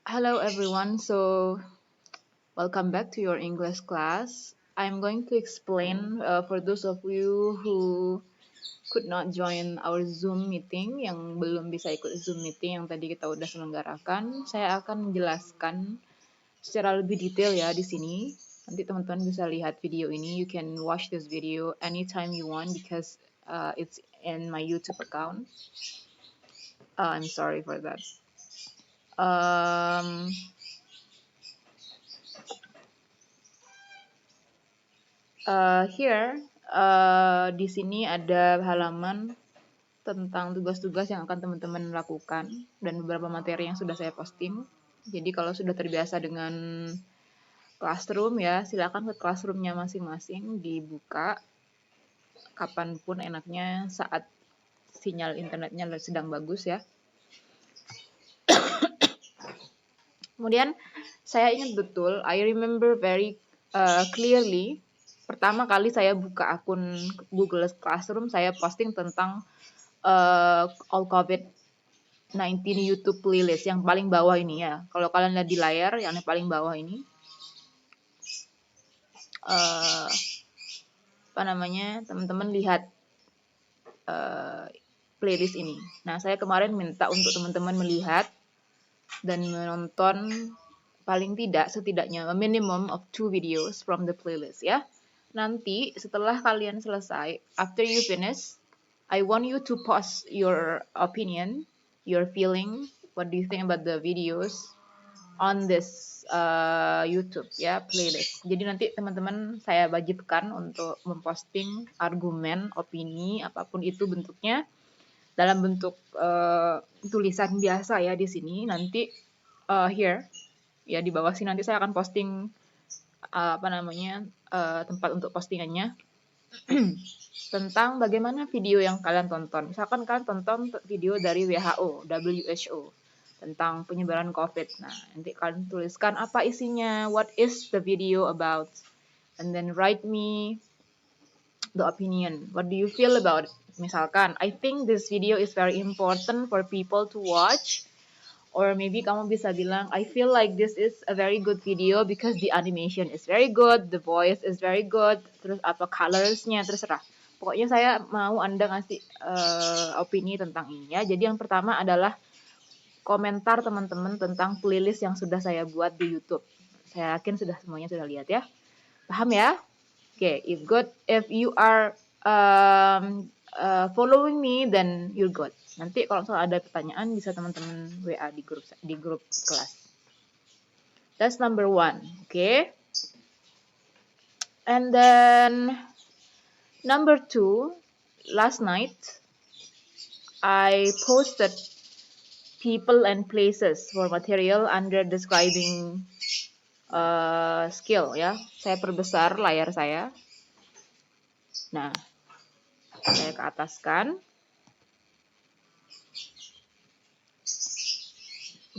Hello everyone, so welcome back to your English class. I'm going to explain for those of you who could not join our Zoom meeting, yang belum bisa ikut Zoom meeting yang tadi kita udah selenggarakan. Saya akan menjelaskan secara lebih detail ya di sini. Nanti teman-teman bisa lihat video ini. You can watch this video anytime you want because it's in my YouTube account. I'm sorry for that. Um, Here, di sini ada halaman tentang tugas-tugas yang akan teman-teman lakukan dan beberapa materi yang sudah saya posting. Jadi kalau sudah terbiasa dengan Classroom ya, silakan ke Classroom-nya masing-masing dibuka kapanpun enaknya saat sinyal internetnya sedang bagus ya. Kemudian saya ingat betul, I remember very clearly, pertama kali saya buka akun Google Classroom, saya posting tentang all COVID-19 YouTube playlist yang paling bawah ini ya. Kalau kalian lihat di layar, yang paling bawah ini, teman-teman lihat playlist ini. Nah, saya kemarin minta untuk teman-teman melihat dan menonton paling tidak setidaknya a minimum of 2 videos from the playlist ya. Nanti setelah kalian selesai, after you finish, I want you to post your opinion, your feeling, what do you think about the videos on this YouTube ya playlist. Jadi nanti teman-teman saya wajibkan untuk memposting argumen, opini, apapun itu bentuknya dalam bentuk tulisan biasa ya di sini. Nanti here ya di bawah sini nanti saya akan posting tempat untuk postingannya tentang bagaimana video yang kalian tonton. Misalkan kalian tonton video dari WHO tentang penyebaran COVID. Nah, nanti kalian tuliskan apa isinya, what is the video about, and then write me the opinion. What do you feel about it? Misalkan, I think this video is very important for people to watch. Or maybe kamu bisa bilang, I feel like this is a very good video because the animation is very good, the voice is very good, terus apa colorsnya, terserah. Pokoknya saya mau Anda ngasih opini tentang ini ya. Jadi yang pertama adalah komentar teman-teman tentang playlist yang sudah saya buat di YouTube. Saya yakin semuanya sudah lihat ya. Paham ya? Oke, if you are following me, then you're good. Nanti kalau misalnya ada pertanyaan bisa teman-teman WA di grup kelas. That's number 1, okay? And then number 2, last night I posted people and places for material under describing skill ya. Saya perbesar layar saya. Nah, saya ke ataskan.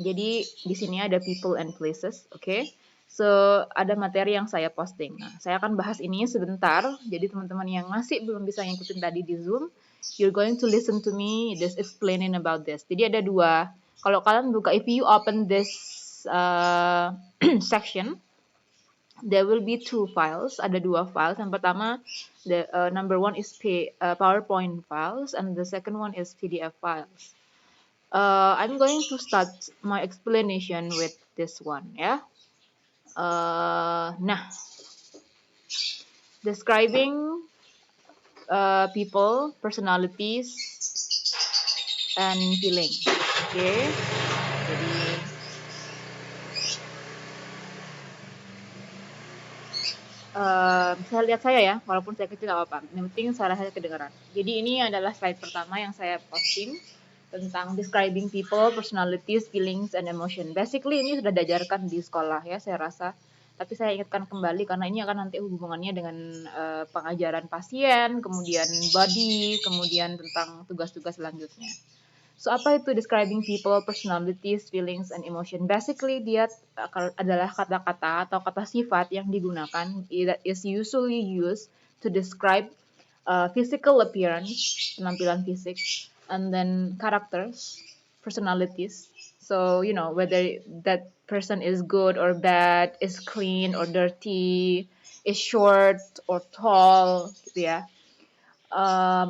Jadi di sini ada people and places, oke? Okay? So ada materi yang saya posting. Nah, saya akan bahas ini sebentar. Jadi teman-teman yang masih belum bisa ngikutin tadi di Zoom, you're going to listen to me just explaining about this. Jadi ada 2. Kalau kalian buka, if you open this section, there will be 2 files. Ada 2 files. Yang pertama, the number 1 is PowerPoint files, and the second one is PDF files. I'm going to start my explanation with this one ya. Nah, describing people, personalities, and feeling. Oke. Jadi saya lihat saya ya, walaupun saya kecil apa-apa. Yang penting suara saya kedengaran. Jadi ini adalah slide pertama yang saya posting tentang describing people, personalities, feelings, and emotion. Basically ini sudah diajarkan di sekolah ya, saya rasa. Tapi saya ingatkan kembali karena ini akan nanti hubungannya dengan pengajaran pasien, kemudian body, kemudian tentang tugas-tugas selanjutnya. So apa itu describing people, personalities, feelings, and emotion? Basically dia adalah kata-kata atau kata sifat yang digunakan that is usually used to describe physical appearance, penampilan fisik, and then characters, personalities, So, whether that person is good or bad, is clean or dirty, is short or tall, gitu ya.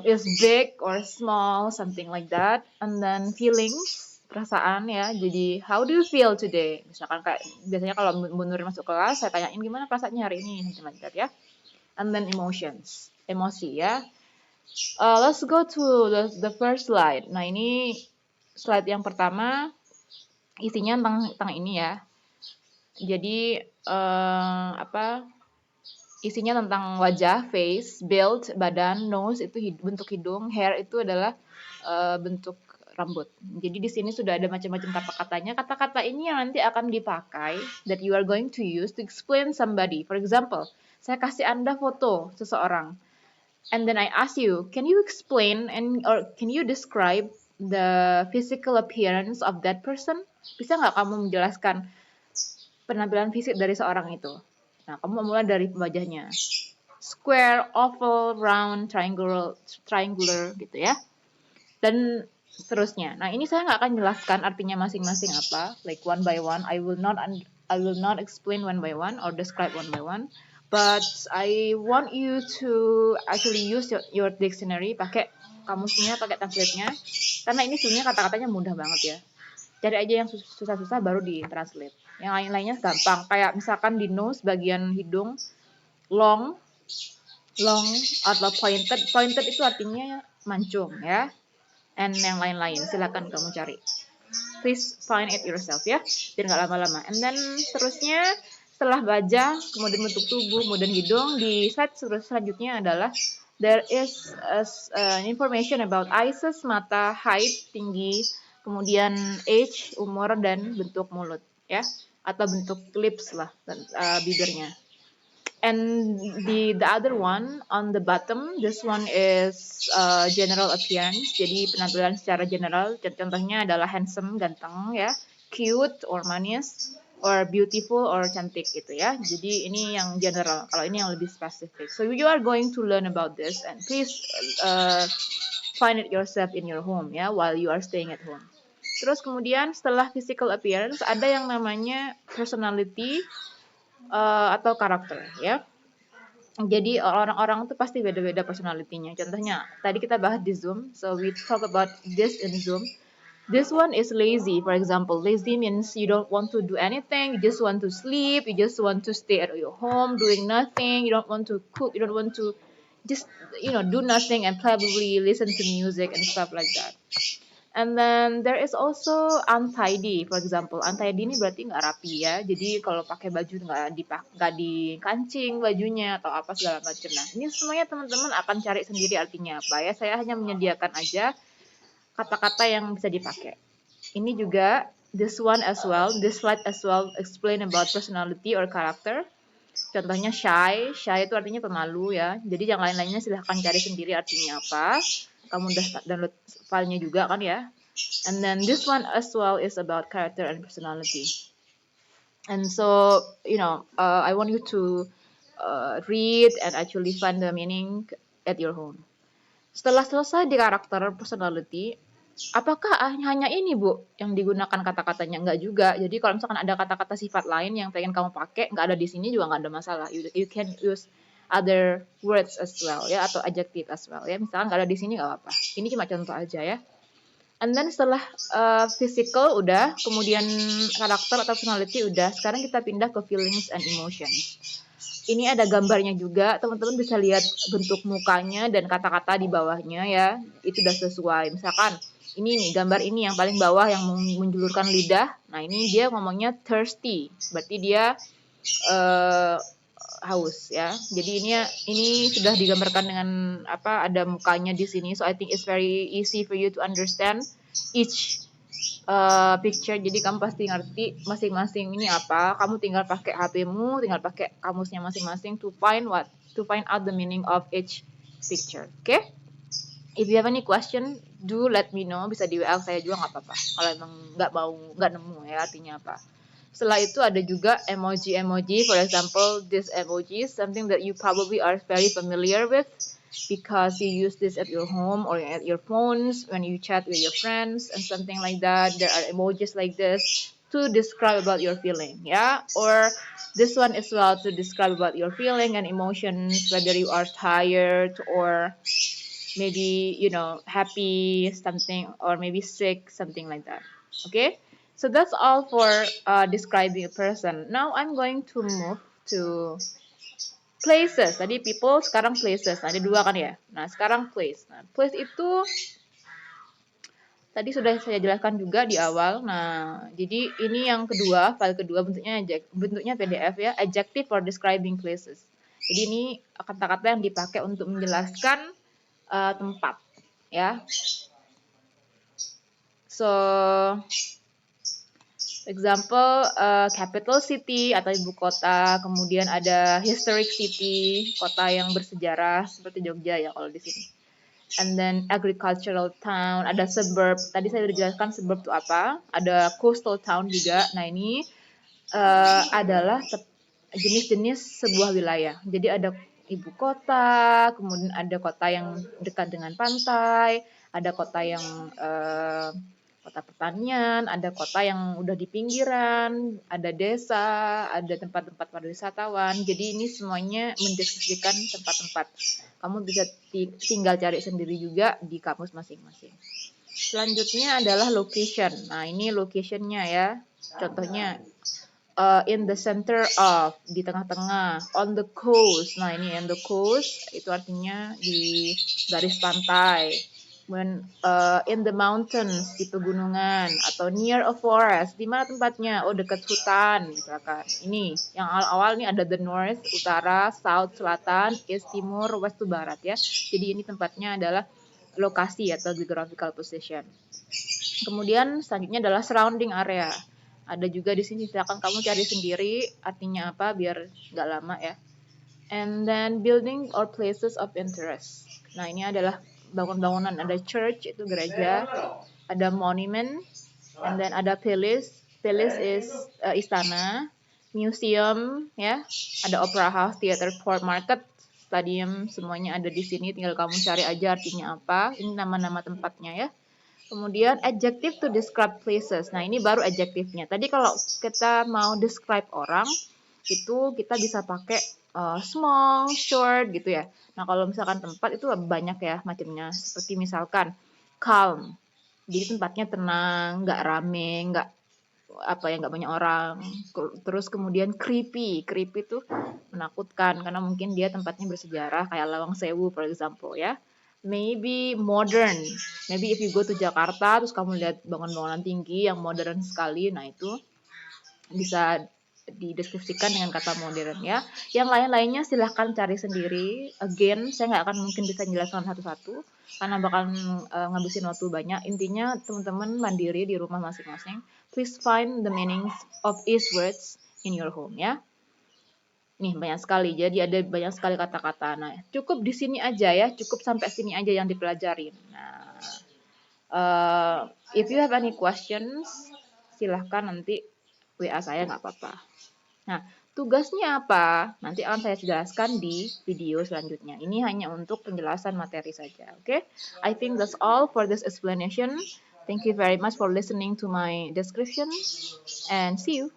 Is big or small, something like that. And then feelings, perasaan ya. Jadi, how do you feel today? Misalkan kayak biasanya kalau Munur masuk kelas, saya tanyain gimana perasaannya hari ini, something like that ya. And then emotions, emosi ya. Let's go to the first slide. Nah, ini slide yang pertama isinya tentang ini ya. Jadi isinya tentang wajah, face, build, badan, nose itu bentuk hidung, hair itu adalah bentuk rambut. Jadi di sini sudah ada macam-macam kata-katanya. Kata-kata ini yang nanti akan dipakai that you are going to use to explain somebody. For example, saya kasih Anda foto seseorang. And then I ask you, can you explain or can you describe the physical appearance of that person? Bisa nggak kamu menjelaskan penampilan fisik dari seorang itu? Nah, kamu mulai dari wajahnya. Square, oval, round, triangular gitu ya. Dan seterusnya. Nah, ini saya nggak akan jelaskan artinya masing-masing apa, like one by one. I will not explain one by one or describe one by one. But I want you to actually use your dictionary, pakai kamusnya, pakai template-nya. Karena ini sebenarnya kata-katanya mudah banget ya. Cari aja yang susah-susah baru di-translate. Yang lain-lainnya gampang. Kayak misalkan di nose bagian hidung, long atau pointed. Pointed itu artinya mancung ya. And yang lain-lain. Silakan kamu cari. Please find it yourself ya. Biar nggak lama-lama. And then seterusnya setelah wajah, kemudian bentuk tubuh, kemudian hidung, di slide selanjutnya adalah there is information about eyes, mata, height, tinggi, kemudian age, umur, dan bentuk mulut ya, atau bentuk lips lah, bibirnya. And the other one on the bottom, this one is general appearance. Jadi penampilan secara general, contohnya adalah handsome, ganteng ya, cute or manis, or beautiful or cantik gitu ya. Jadi ini yang general, kalau ini yang lebih spesifik. So you are going to learn about this and please find it yourself in your home ya, while you are staying at home. Terus kemudian setelah physical appearance ada yang namanya personality atau karakter ya. Jadi orang-orang itu pasti beda-beda personality-nya. Contohnya tadi kita bahas di Zoom, so we talk about this in Zoom. This one is lazy, for example. Lazy means you don't want to do anything, you just want to sleep, you just want to stay at your home doing nothing, you don't want to cook, you don't want to just do nothing and probably listen to music and stuff like that. And then there is also untidy, for example. Untidy ini berarti nggak rapi ya. Jadi kalau pakai baju nggak dikancing bajunya atau apa segala macam. Nah, ini semuanya teman-teman akan cari sendiri artinya apa ya. Saya hanya menyediakan aja kata-kata yang bisa dipakai. Ini juga this slide as well explain about personality or character. Contohnya shy itu artinya pemalu ya. Jadi yang lain-lainnya silahkan cari sendiri artinya apa. Kamu udah download filenya juga kan ya. And then this one as well is about character and personality. And so, I want you to read and actually find the meaning at your home. Setelah selesai di karakter personality, apakah hanya ini Bu yang digunakan kata-katanya? Enggak juga. Jadi kalau misalkan ada kata-kata sifat lain yang pengen kamu pakai, nggak ada di sini juga nggak ada masalah. You can use other words as well ya, atau adjective as well ya. Misalkan nggak ada di sini nggak apa-apa. Ini cuma contoh aja ya. And then setelah physical udah, kemudian karakter atau personality udah, sekarang kita pindah ke feelings and emotions. Ini ada gambarnya juga, teman-teman bisa lihat bentuk mukanya dan kata-kata di bawahnya ya. Itu udah sesuai. Misalkan ini nih gambar ini yang paling bawah yang menjulurkan lidah. Nah ini dia ngomongnya thirsty, berarti dia haus ya. Jadi ini sudah digambarkan dengan ada mukanya di sini. So I think it's very easy for you to understand each picture. Jadi kamu pasti ngerti masing-masing ini apa. Kamu tinggal pakai HP-mu, tinggal pakai kamusnya masing-masing to find out the meaning of each picture. Okay? If you have any question, do let me know. Bisa di WL saya juga nggak apa-apa. Kalau emang nggak nemu ya artinya apa. Setelah itu ada juga emoji. For example, this emoji is something that you probably are very familiar with. because you use this at your home or at your phones when you chat with your friends and something like that. There are emojis like this to describe about your feeling, yeah, or this one as well to describe about your feeling and emotions, whether you are tired or maybe happy something, or maybe sick, something like that. Okay, so that's all for describing a person. Now I'm going to move to places. Tadi people, sekarang places. Nah, ada dua kan ya. Nah, sekarang place. Nah, place itu tadi sudah saya jelaskan juga di awal. Nah, jadi ini yang kedua, file kedua, bentuknya PDF ya, adjective for describing places. Jadi ini kata-kata yang dipakai untuk menjelaskan tempat ya. So, example, capital city atau ibu kota, kemudian ada historic city, kota yang bersejarah seperti Jogja ya kalau di sini. And then agricultural town, ada suburb. Tadi saya sudah jelaskan suburb itu apa. Ada coastal town juga. Nah ini adalah jenis-jenis sebuah wilayah. Jadi ada ibu kota, kemudian ada kota yang dekat dengan pantai, ada kota yang kota pertanian, ada kota yang udah di pinggiran, ada desa, ada tempat-tempat pariwisatawan. Jadi ini semuanya mendeskripsikan tempat-tempat. Kamu bisa tinggal cari sendiri juga di kamus masing-masing. Selanjutnya adalah location. Nah ini locationnya ya. Contohnya in the center of, di tengah-tengah, on the coast. Nah ini on the coast itu artinya di garis pantai. When in the mountains, di pegunungan, atau near a forest, di mana tempatnya? Oh, dekat hutan misalkan. Ini yang awal-awal ini ada the north, utara, south, selatan, east, timur, west to barat ya. Jadi ini tempatnya adalah lokasi atau geographical position. Kemudian selanjutnya adalah surrounding area. Ada juga di sini, silakan kamu cari sendiri artinya apa biar nggak lama ya. And then building or places of interest. Nah ini adalah bangunan-bangunan, ada church itu gereja, ada monument, and then ada palace. Palace is istana, museum ya, ada opera house, theater, port, market, stadium, semuanya ada di sini. Tinggal kamu cari aja artinya apa. Ini nama-nama tempatnya ya. Kemudian adjective to describe places. Nah ini baru adjektifnya. Tadi kalau kita mau describe orang itu kita bisa pakai small, short gitu ya. Nah kalau misalkan tempat itu banyak ya macamnya. Seperti misalkan calm, jadi tempatnya tenang, nggak rame, nggak banyak orang. Terus kemudian creepy itu menakutkan karena mungkin dia tempatnya bersejarah kayak Lawang Sewu for example ya. Maybe modern, maybe if you go to Jakarta terus kamu lihat bangunan-bangunan tinggi yang modern sekali, nah itu bisa dideskripsikan dengan kata modern ya. Yang lain-lainnya silahkan cari sendiri. Again, saya nggak akan mungkin bisa menjelaskan satu-satu karena bakal ngabisin waktu banyak. Intinya teman-teman mandiri di rumah masing-masing. Please find the meanings of each words in your home ya. Nih banyak sekali, jadi ada banyak sekali kata-kata. Nah, cukup di sini aja ya, cukup sampai sini aja yang dipelajari. Nah, if you have any questions, silahkan nanti WA saya nggak apa-apa. Nah, tugasnya apa? Nanti akan saya jelaskan di video selanjutnya. Ini hanya untuk penjelasan materi saja, oke? I think that's all for this explanation. Thank you very much for listening to my description and see you.